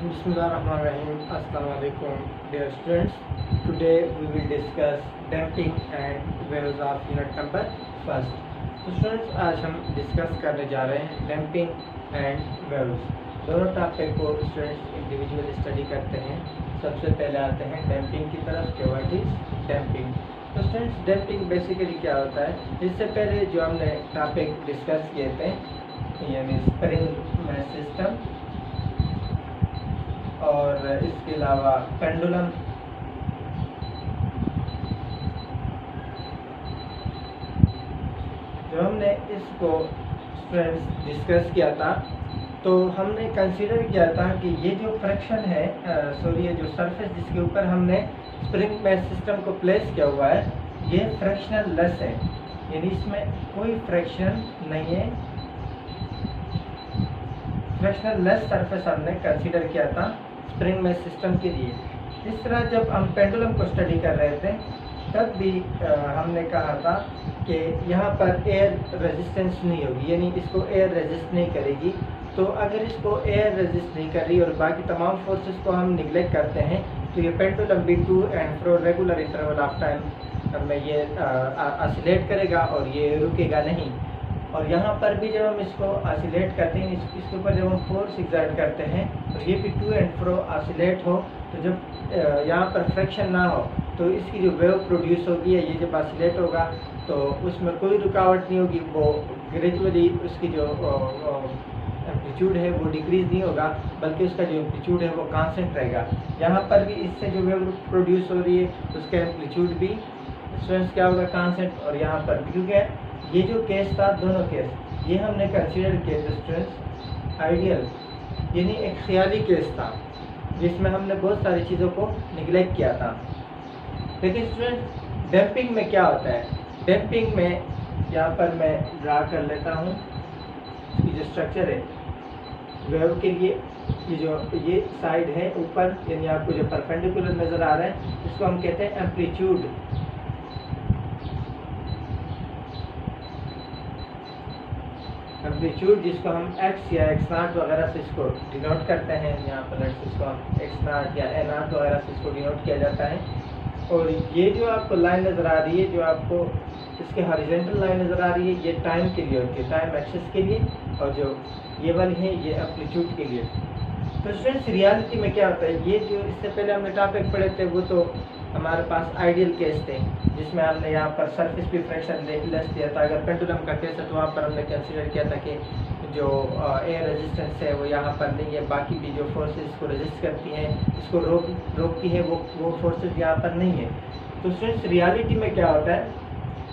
Bismillahirrahmanirrahim. Assalamualaikum dear students. Today we will discuss damping and waves of unit number first. तो students आज हम discuss करने जा रहे हैं डैम्पिंग एंड वेव्स। दोनों टॉपिक को स्टूडेंट्स इंडिविजुअल स्टडी करते हैं। सबसे पहले आते हैं डैम्पिंग की तरफ कि व्हाट इज डैम्पिंग। तो स्टूडेंट्स डैम्पिंग बेसिकली क्या होता है, इससे पहले जो हमने टॉपिक डिस्कस किए थे यानी स्प्रिंग सिस्टम और इसके अलावा पेंडुलम, जो हमने इसको स्टूडेंट्स डिस्कस किया था तो हमने कंसीडर किया था कि ये जो फ्रैक्शन है ये जो सरफेस जिसके ऊपर हमने स्प्रिंग बेस सिस्टम को प्लेस किया हुआ है ये फ्रैक्शनल लेस है, यानी इसमें कोई फ्रैक्शन नहीं है। फ्रैक्शनल लेस सरफेस हमने कंसीडर किया था स्प्रिंग बेस सिस्टम के लिए। इस तरह जब हम पेंडुलम को स्टडी कर रहे थे तब भी हमने कहा था कि यहाँ पर एयर रेजिस्टेंस नहीं होगी, यानी इसको एयर रेजिस्ट नहीं करेगी। तो अगर इसको एयर रेजिस्ट नहीं कर रही और बाकी तमाम फोर्सेस को हम निगलेक्ट करते हैं तो ये पेंडुलम भी to and fro regular interval of time में ये ऑसिलेट करेगा और ये रुकेगा नहीं। और यहाँ पर भी जब हम इसको ऑसिलेट करते हैं, इसके ऊपर जब हम फोर्स एक्सर्ट करते हैं तो ये भी टू एंड फ्रो ऑसिलेट हो, तो जब यहाँ पर फ्रैक्शन ना हो तो इसकी जो वेव प्रोड्यूस होगी ये जब ऑसिलेट होगा तो उसमें कोई रुकावट नहीं होगी, वो ग्रेजुअली उसकी जो एम्पलीट्यूड है वो डिक्रीज़ नहीं होगा बल्कि उसका जो एम्पलीट्यूड है वो कांस्टेंट रहेगा। यहाँ पर भी इससे जो वेव प्रोड्यूस हो रही है उसका एम्पलीट्यूड भी स्टूडेंट्स क्या होगा, कांस्टेंट। और यहाँ पर भी क्योंकि ये जो केस था दोनों केस ये हमने कंसीडर किए थे स्टूडेंट्स आइडियल, यानी एक ख्याली केस था जिसमें हमने बहुत सारी चीज़ों को निगलेक्ट किया था। लेकिन स्टूडेंट डैम्पिंग में क्या होता है, डैम्पिंग में यहाँ पर मैं ड्रा कर लेता हूँ इसकी जो स्ट्रक्चर है वेव के लिए। ये साइड है ऊपर, यानी आपको जो परपेंडिकुलर नज़र आ रहा है इसको हम कहते हैं एम्पलीट्यूड। एम्पलीट्यूड जिसको हम x या x0 वगैरह से इसको डिनोट करते हैं, यहाँ पर इसको हम x0 या a0 वगैरह से इसको डिनोट किया जाता है। और ये जो आपको लाइन नज़र आ रही है, जो आपको इसके हॉरिजॉन्टल लाइन नज़र आ रही है ये टाइम के लिए होती है, टाइम एक्सिस के लिए, और जो ये वाली है ये एम्पलीट्यूड के लिए। तो स्टूडेंट्स रियलिटी में क्या होता है, ये जो इससे पहले हमने टॉपिक पढ़े थे वो तो हमारे पास आइडियल केस थे जिसमें हमने यहाँ पर सरफेस भी फ्रैक्शन लेस दिया था। अगर पेंडुलम का केस है तो वहाँ पर हमने कंसीडर किया था कि जो एयर रेजिस्टेंस है वो यहाँ पर नहीं है, बाकी भी जो फोर्सेस इसको रेजिस्ट करती हैं, इसको रोकती है, वो फोर्सेस यहाँ पर नहीं है। तो स्टूडेंट्स रियलिटी में क्या होता है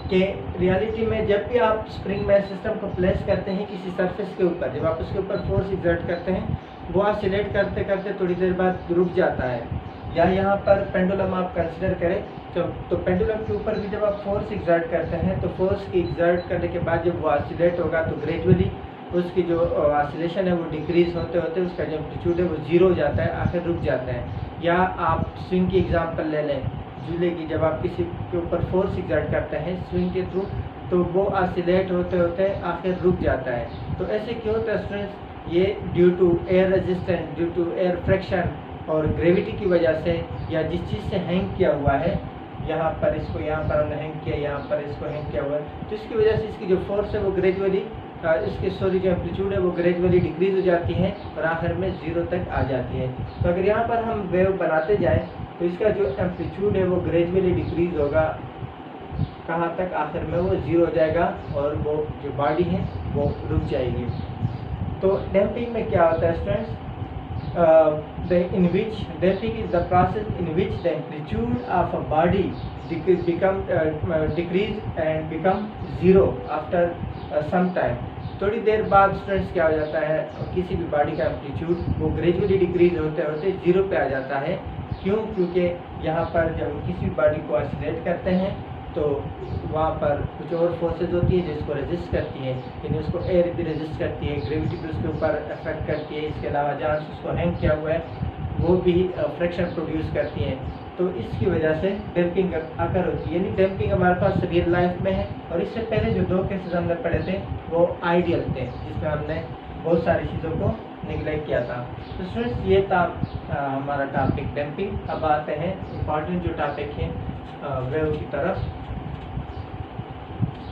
कि रियलिटी में जब भी आप स्प्रिंग बेस सिस्टम को प्लेस करते हैं किसी सरफेस के ऊपर, जब आप उसके ऊपर फोर्स एक्सर्ट करते हैं वो ऑसिलेट करते करते थोड़ी देर बाद रुक जाता है। या यहाँ पर पेंडुलम आप कंसिडर करें तो पेंडुलम के ऊपर भी जब आप फोर्स एक्सर्ट करते हैं तो फोर्स की एक्सर्ट करने के बाद जब वो ऑसिलेट होगा तो ग्रेजुअली उसकी जो ऑसिलेशन है वो डिक्रीज होते होते उसका जो एम्पलीट्यूड है वो जीरो हो जाता है, आखिर रुक जाता है। या आप स्विंग की एग्जांपल ले लें, झूले की, जब आप किसी के ऊपर फोर्स एक्सर्ट करते हैं स्विंग के थ्रू तो वो ऑसिलेट होते होते आखिर रुक जाता है। तो ऐसे क्यों होता है स्टूडेंट्स, ये due to air resistance, due to air friction और ग्रेविटी की वजह से, या जिस चीज़ से हैंग किया हुआ है, यहाँ पर इसको यहाँ पर हमने हैंग किया, यहाँ पर इसको हैंग किया हुआ है, तो इसकी वजह से इसकी जो फोर्स है वो ग्रेजुअली इसकी जो एम्पलीट्यूड है वो ग्रेजुअली डिक्रीज हो जाती है और आखिर में ज़ीरो तक आ जाती है। तो अगर यहाँ पर हम वेव बनाते जाएँ तो इसका जो एम्पलीट्यूड है वो ग्रेजुअली डिक्रीज होगा, कहाँ तक, आखिर में वो ज़ीरो हो जाएगा और वो जो बॉडी है वो रुक जाएगी। तो डैम्पिंग में क्या होता है students, damping is the process in which the amplitude of a body decrease and become zero after some time। थोड़ी देर बाद स्टूडेंट्स क्या हो जाता है, किसी भी बॉडी का एम्पलीट्यूड वो ग्रेजुअली डिक्रीज होते होते जीरो पे आ जाता है। क्यों? क्योंकि यहाँ पर जब किसी भी बॉडी को ऑसिलेट करते हैं तो वहाँ पर कुछ और फोर्सेज होती है जिसको रेजिस्ट करती है, यानी उसको एयर भी रेजिस्ट करती है, ग्रेविटी भी उसके ऊपर इफेक्ट करती है, इसके अलावा जहाँ से उसको हैंग किया हुआ है वो भी फ्रैक्शन प्रोड्यूस करती हैं। तो इसकी वजह से डैम्पिंग अकर होती है, यानी डैम्पिंग हमारे पास रियल लाइफ में है। और इससे पहले जो दो केसेस हमने पढ़े थे वो आइडियल थे जिसमें हमने बहुत सारी चीज़ों को निगलेक्ट किया था। तो स्टूडेंट्स ये था हमारा टॉपिक डैम्पिंग। अब आते हैं इम्पॉर्टेंट जो टॉपिक है वेव की तरफ।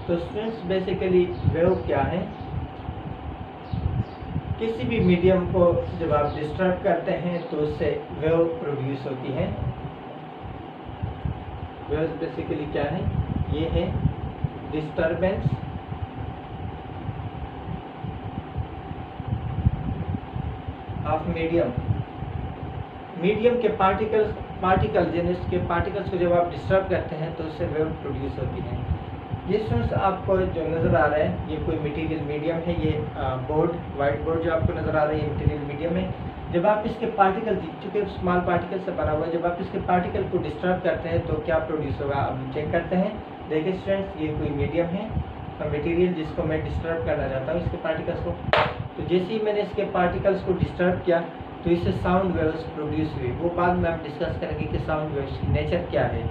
तो स्टूडेंट्स बेसिकली वेव क्या है? किसी भी मीडियम को जब आप डिस्टर्ब करते हैं तो उससे वेव प्रोड्यूस होती है। वेव बेसिकली क्या है? ये है डिस्टर्बेंस ऑफ मीडियम के पार्टिकल जिस के पार्टिकल्स को जब आप डिस्टर्ब करते हैं तो उससे वेव प्रोड्यूस होती है। ये स्टूडेंट्स आपको जो नज़र आ रहा है ये कोई मटेरियल मीडियम है। ये वाइट बोर्ड जो आपको नज़र आ रहा है ये मटेरियल मीडियम है। जब आप इसके पार्टिकल, चूँकि स्मॉल पार्टिकल से बना हुआ है, जब आप इसके पार्टिकल को डिस्टर्ब करते हैं तो क्या प्रोड्यूस होगा? अब हम चेक करते हैं। देखिए स्टूडेंट्स ये कोई मीडियम है मटेरियल जिसको मैं डिस्टर्ब करना चाहता हूँ इसके पार्टिकल्स को। तो जैसे ही मैंने इसके पार्टिकल्स को डिस्टर्ब किया तो इससे साउंड वेव्स प्रोड्यूस हुई। वो बाद में हम डिस्कस करेंगे कि साउंड वेव्स की नेचर क्या है।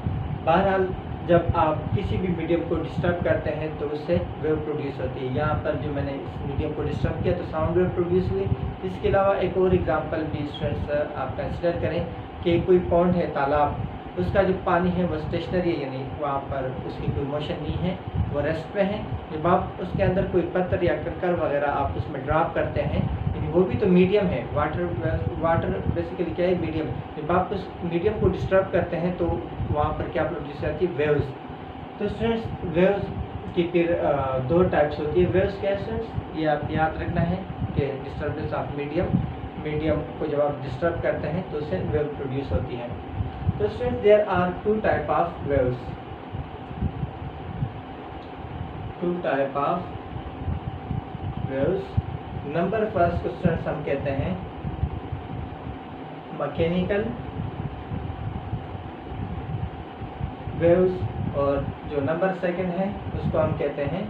बहरहाल जब आप किसी भी मीडियम को डिस्टर्ब करते हैं तो उससे वेव प्रोड्यूस होती है। यहाँ पर जो मैंने इस मीडियम को डिस्टर्ब किया तो साउंड वेव प्रोड्यूस हुई। इसके अलावा एक और एग्जांपल भी स्टूडेंट्स आप कंसिडर करें कि कोई पॉन्ड है, तालाब, उसका जो पानी है वो स्टेशनरी है, यानी वहाँ पर उसकी कोई मोशन नहीं है, वो रेस्ट पे है। जब आप उसके अंदर कोई पत्थर या कंकड़ वगैरह आप उसमें ड्रॉप करते हैं, वो भी तो मीडियम है। वाटर बेसिकली क्या है? मीडियम। जब आप उस मीडियम को डिस्टर्ब करते हैं तो वहाँ पर क्या प्रोड्यूस होती है? वेव्स। तो स्टूडेंट्स वेव्स की फिर दो टाइप्स होती है। वेव्स क्या है स्टूडेंट्स? ये आप याद रखना है कि डिस्टर्बेंस ऑफ मीडियम को जब आप डिस्टर्ब करते हैं तो उससे वेव प्रोड्यूस होती है। तो students there are two type of waves. Number first question हम कहते हैं मैकेनिकल वेव्स, और जो नंबर सेकंड है उसको हम कहते हैं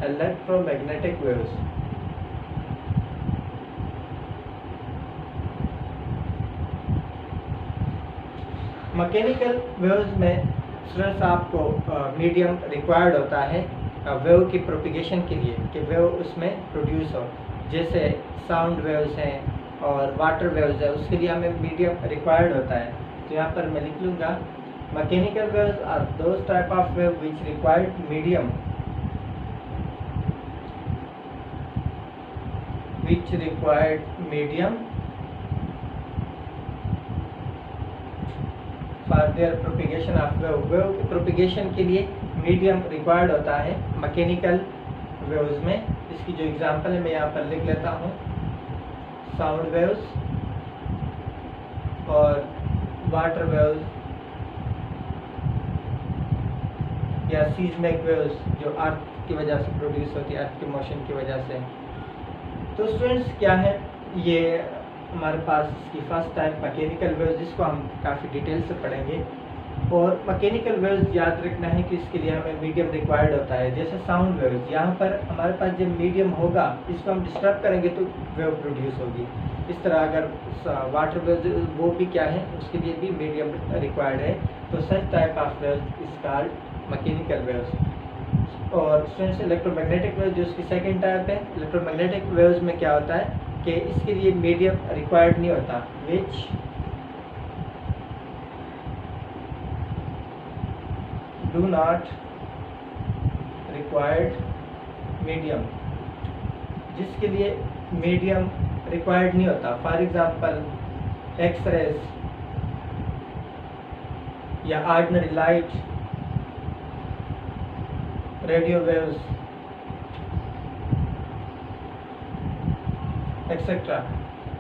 इलेक्ट्रोमैग्नेटिक वेव्स। मैकेनिकल वेव्स में स्टूडेंट्स आपको मीडियम रिक्वायर्ड होता है वेव की प्रोपिगेशन के लिए, कि वेव उसमें प्रोड्यूस हो। जैसे साउंड वेव्स हैं और वाटर वेव्स है, उसके लिए हमें मीडियम रिक्वायर्ड होता है। तो यहाँ पर मैं लिख लूँगा mechanical waves are those type of wave which required medium for their propagation of wave. Wave की प्रोपिगेशन के लिए मीडियम रिक्वायर्ड होता है मैकेनिकल वेव्स में। इसकी जो एग्जांपल है मैं यहाँ पर लिख लेता हूँ, साउंड वेव्स और वाटर वेव्स या सीस्मिक वेव्स जो अर्थ की वजह से प्रोड्यूस होती है, अर्थ के मोशन की वजह से। तो स्टूडेंट्स क्या है, ये हमारे पास इसकी फर्स्ट टाइप मैकेनिकल वेव्स, जिसको हम काफ़ी डिटेल से पढ़ेंगे। और मैकेनिकल वेव्स याद रखना है कि इसके लिए हमें मीडियम रिक्वायर्ड होता है। जैसे साउंड वेव्स, यहाँ पर हमारे पास जब मीडियम होगा इसको हम डिस्टर्ब करेंगे तो वेव प्रोड्यूस होगी। इस तरह अगर वाटर वेव्स वो भी क्या है, उसके लिए भी मीडियम रिक्वायर्ड है। तो such type of waves is called mechanical waves. और स्टूडेंट्स इलेक्ट्रोमैग्नेटिक वेव्स जो इसकी सेकेंड टाइप है, इलेक्ट्रोमैग्नेटिक वेव्स में क्या होता है कि इसके लिए मीडियम रिक्वायर्ड नहीं होता, which do not required medium, जिसके लिए मीडियम रिक्वायर्ड नहीं होता। फॉर एग्जांपल एक्सरेज या ordinary light, radio waves etcetera.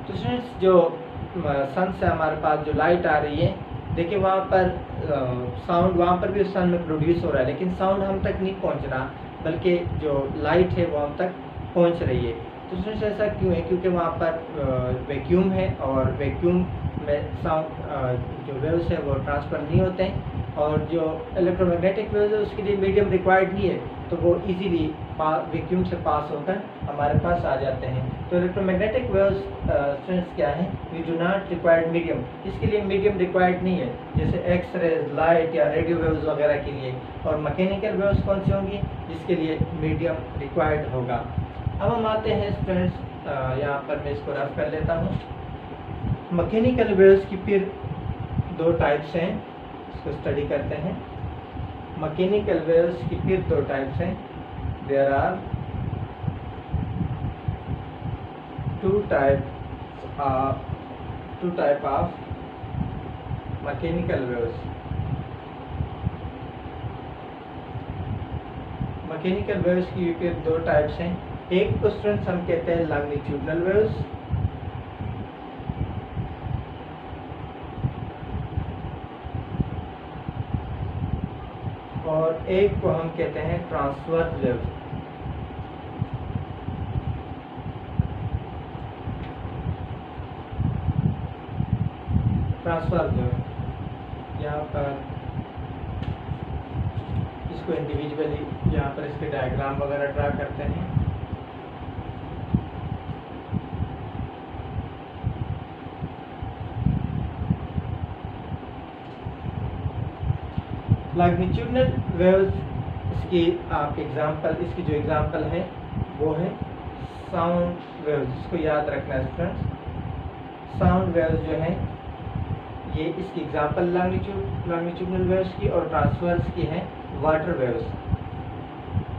तो स्टूडेंट्स जो सन से हमारे पास जो लाइट आ रही है, देखिए वहाँ पर साउंड वहाँ पर भी उस सन में प्रोड्यूस हो रहा है, लेकिन साउंड हम तक नहीं पहुँच रहा, बल्कि जो लाइट है वो हम तक पहुँच रही है। तो स्टूडेंट्स ऐसा क्यों है? क्योंकि वहाँ पर वैक्यूम है और वैक्यूम में साउंड जो वेव्स है वो ट्रांसफ़र नहीं होते हैं। और जो इलेक्ट्रोमैग्नेटिक वेव्स है उसके लिए मीडियम रिक्वायर्ड नहीं है, तो वो इजीली वैक्यूम से पास होकर हमारे पास आ जाते हैं। तो इलेक्ट्रोमैग्नेटिक वेव्स स्टूडेंट्स क्या है, we do not required medium, इसके लिए मीडियम रिक्वायर्ड नहीं है, जैसे एक्सरेज, लाइट या रेडियो वेव्स वगैरह के लिए। और मैकेनिकल वेव्स कौन सी होंगी, जिसके लिए मीडियम रिक्वायर्ड होगा। अब हम आते हैं स्टूडेंट्स यहाँ पर मैं इसको रफ कर लेता हूँ। मैकेनिकल वेव्स की फिर दो टाइप्स हैं, इसको स्टडी करते हैं। मैकेनिकल वेव्स की फिर दो टाइप्स हैं। There are two type of mechanical waves. Mechanical waves की फिर दो टाइप्स हैं। एक को स्टूडेंट्स हम कहते हैं लॉन्गिट्यूडनल वेव्स, और एक को हम कहते हैं ट्रांसवर्स वेव्स। ट्रांसवर्स वेव यहाँ पर इसको इंडिविजुअली यहाँ पर इसके डायग्राम वगैरह ड्रा करते हैं। लॉन्गिट्यूडनल वेव्स इसकी आप एग्जांपल, इसकी जो एग्जांपल है वो है साउंड वेव्स। इसको याद रखना है स्टूडेंट्स। साउंड वेव्स जो है ये इसकी एग्जांपल लॉन्गिट्यूडनल वेव्स की, और ट्रांसवर्स की है वाटर वेव्स।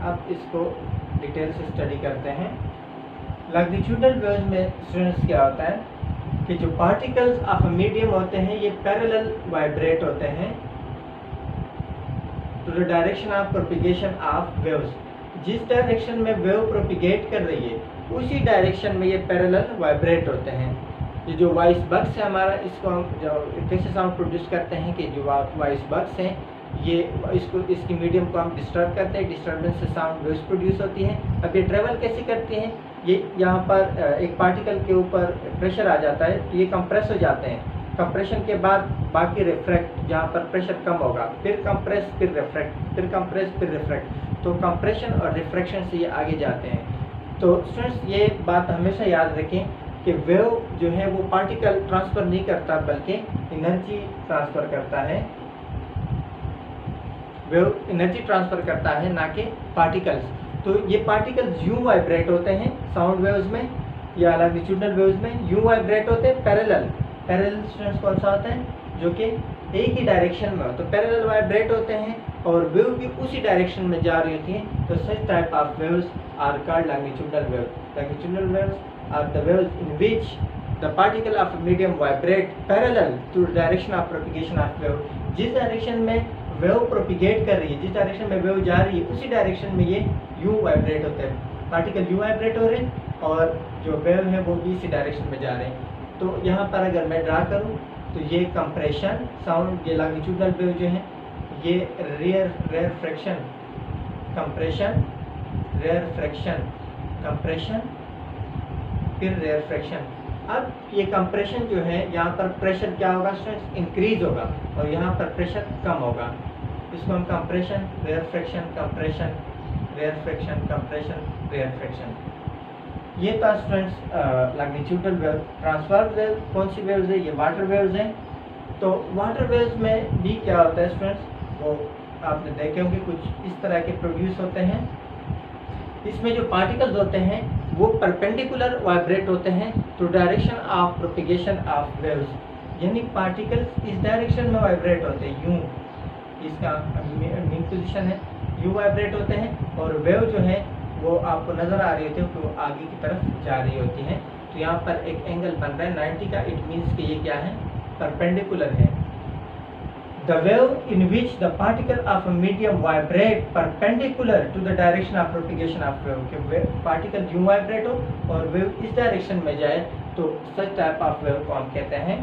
अब इसको डिटेल से स्टडी करते हैं। लॉन्गिट्यूडनल वेव्स में स्टूडेंट्स क्या होता है कि जो पार्टिकल्स ऑफ मीडियम होते हैं ये पैरेलल वाइब्रेट होते हैं to the direction of propagation of waves. जिस डायरेक्शन में वेव प्रोपिगेट कर रही है उसी डायरेक्शन में ये पैरेलल वाइब्रेट होते हैं। ये जो वॉइस बक्स है हमारा, इसको हम जो कैसे साउंड प्रोड्यूस करते हैं कि जो वॉइस बक्स हैं ये इसकी मीडियम को हम डिस्टर्ब करते हैं, डिस्टर्बेंस से साउंड वेव्स प्रोड्यूस होती हैं। अब ये ट्रेवल कैसे करती हैं, ये यहाँ पर एक पार्टिकल के ऊपर प्रेशर आ जाता है तो ये कंप्रेस हो जाते हैं। कंप्रेशन के बाद बाकी रिफ्रैक्ट, जहाँ पर प्रेशर कम होगा, फिर कंप्रेस फिर रिफ्रैक्ट, फिर कंप्रेस फिर रिफ्रैक्ट, तो कंप्रेशन और रिफ्रैक्शन से ये आगे जाते हैं। तो स्टूडेंट्स ये बात हमेशा याद रखें कि वेव जो है वो पार्टिकल ट्रांसफ़र नहीं करता बल्कि एनर्जी ट्रांसफ़र करता है। वेव एनर्जी ट्रांसफ़र करता है ना कि पार्टिकल्स। तो ये पार्टिकल्स यूं वाइब्रेट होते हैं साउंड वेव्स में या लॉन्गिट्यूडनल वेव्स में, यूं वाइब्रेट होते हैं पैरेलल। पैरेलल स्टूडेंट्स कौन सा होता है जो कि एक ही डायरेक्शन में हो, तो पैरेलल वाइब्रेट होते हैं और वेव भी उसी डायरेक्शन में जा रही होती हैं। तो such type of waves are called longitudinal waves. Longitudinal waves are the waves in which the particle of a medium vibrate parallel to the direction of propagation of wave। जिस direction में wave propagate कर रही है, जिस direction में wave जा रही है उसी डायरेक्शन में ये यूं वाइब्रेट होते हैं। पार्टिकल यूं वाइब्रेट हो रहे हैं और जो वेव है वो भी इसी डायरेक्शन में जा रहे हैं। तो यहाँ पर अगर मैं ड्रा करूँ तो ये कंप्रेशन साउंड, ये लॉन्गिट्यूडनल वेव जो है ये rarefaction, compression, rarefaction, compression फिर रेयर फ्रैक्शन। अब ये कंप्रेशन जो है यहाँ पर प्रेशर क्या होगा स्टूडेंट्स, इंक्रीज होगा, और यहाँ पर प्रेशर कम होगा। इसको हम compression, rarefaction, compression, rarefaction, compression, rarefaction. ये था students longitudinal wave. Transverse wave कौन सी वेव्स है, ये वाटर वेव्स हैं। तो वाटर वेव्स में भी क्या होता है स्टूडेंट्स, वो आपने देखे होंगे कुछ इस तरह के प्रोड्यूस होते हैं। इसमें जो पार्टिकल्स होते हैं वो परपेंडिकुलर वाइब्रेट होते हैं to direction of propagation of waves, यानी पार्टिकल्स इस डायरेक्शन में वाइब्रेट होते हैं, यूं, इसका मेन पोजीशन है, यूं वाइब्रेट होते हैं, और वेव जो है वो आपको नज़र आ रही होती है कि वो आगे की तरफ जा रही होती हैं। तो यहाँ पर एक एंगल बन रहा है 90 का, इट मीन्स कि ये क्या है, परपेंडिकुलर है। The wave in which the particle of a medium vibrate perpendicular to the direction of propagation of wave, कि wave particle यूं वाइब्रेट हो और वेव इस डायरेक्शन में जाए, तो such type of wave को हम कहते हैं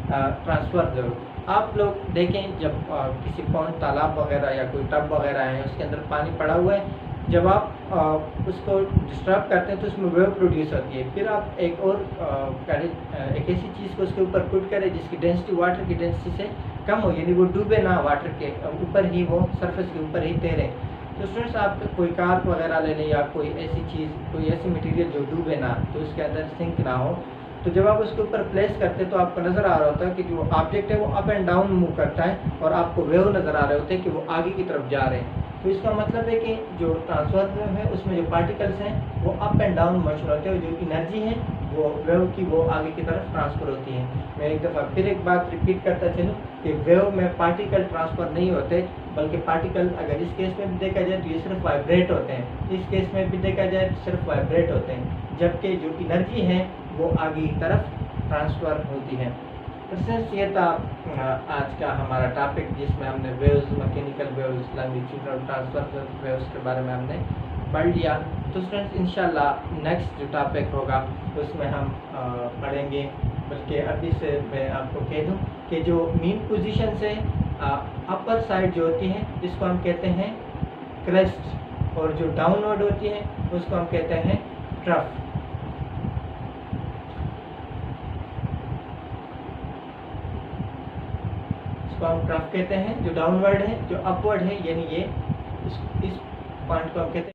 ट्रांसवर्स वेव। आप लोग देखें जब किसी पॉन्ड, तालाब वगैरह या कोई टब वगैरह है उसके अंदर पानी पड़ा हुआ है, जब आप उसको डिस्टर्ब करते हैं तो उसमें वेव प्रोड्यूस होती है। फिर आप एक और एक ऐसी चीज़ को उसके ऊपर पुट करें जिसकी डेंसिटी वाटर की डेंसिटी से कम हो, यानी वो डूबे ना, वाटर के ऊपर ही, वो सरफेस के ऊपर ही तैरे। तो स्टूडेंट्स आप कोई कार वगैरह ले लें या कोई ऐसी चीज़, कोई ऐसी मटेरियल जो डूबे ना, तो उसके अंदर सिंक ना हो, तो जब आप उसके ऊपर प्लेस करते हैं तो आपको नज़र आ रहा होता है कि जो ऑब्जेक्ट है वो अप एंड डाउन मूव करता है और आपको वेव नज़र आ रहे होते हैं कि वो आगे की तरफ जा रहे हैं। तो इसका मतलब है कि जो ट्रांसफर वेव है उसमें जो पार्टिकल्स हैं वो अप एंड डाउन मोशन होते हैं, जो एनर्जी है वो वेव की वो आगे की तरफ ट्रांसफ़र होती है। मैं एक दफ़ा फिर एक बात रिपीट करता चलूँ कि वेव में पार्टिकल ट्रांसफ़र नहीं होते, बल्कि पार्टिकल अगर इस केस में भी देखा जाए तो ये सिर्फ वाइब्रेट होते हैं, इस केस में भी देखा जाए तो सिर्फ वाइब्रेट होते हैं, जबकि जो एनर्जी है वो आगे की तरफ ट्रांसफ़र होती है। तो फ्रेंड्स ये था आज का हमारा टॉपिक, जिसमें हमने waves, mechanical waves, longitudinal transfer waves के बारे में हमने पढ़ लिया। तो फ्रेंड्स इंशाल्लाह नेक्स्ट जो टॉपिक होगा उसमें हम पढ़ेंगे, बल्कि अभी से मैं आपको कह दूं कि जो मीन पोजीशन से अपर साइड जो होती है इसको हम कहते हैं क्रेस्ट, और जो डाउनवर्ड होती है उसको हम कहते हैं ट्रफ। इसको हम ट्रफ कहते हैं जो डाउनवर्ड है, जो अपवर्ड है यानी ये इस पॉइंट को हम कहते हैं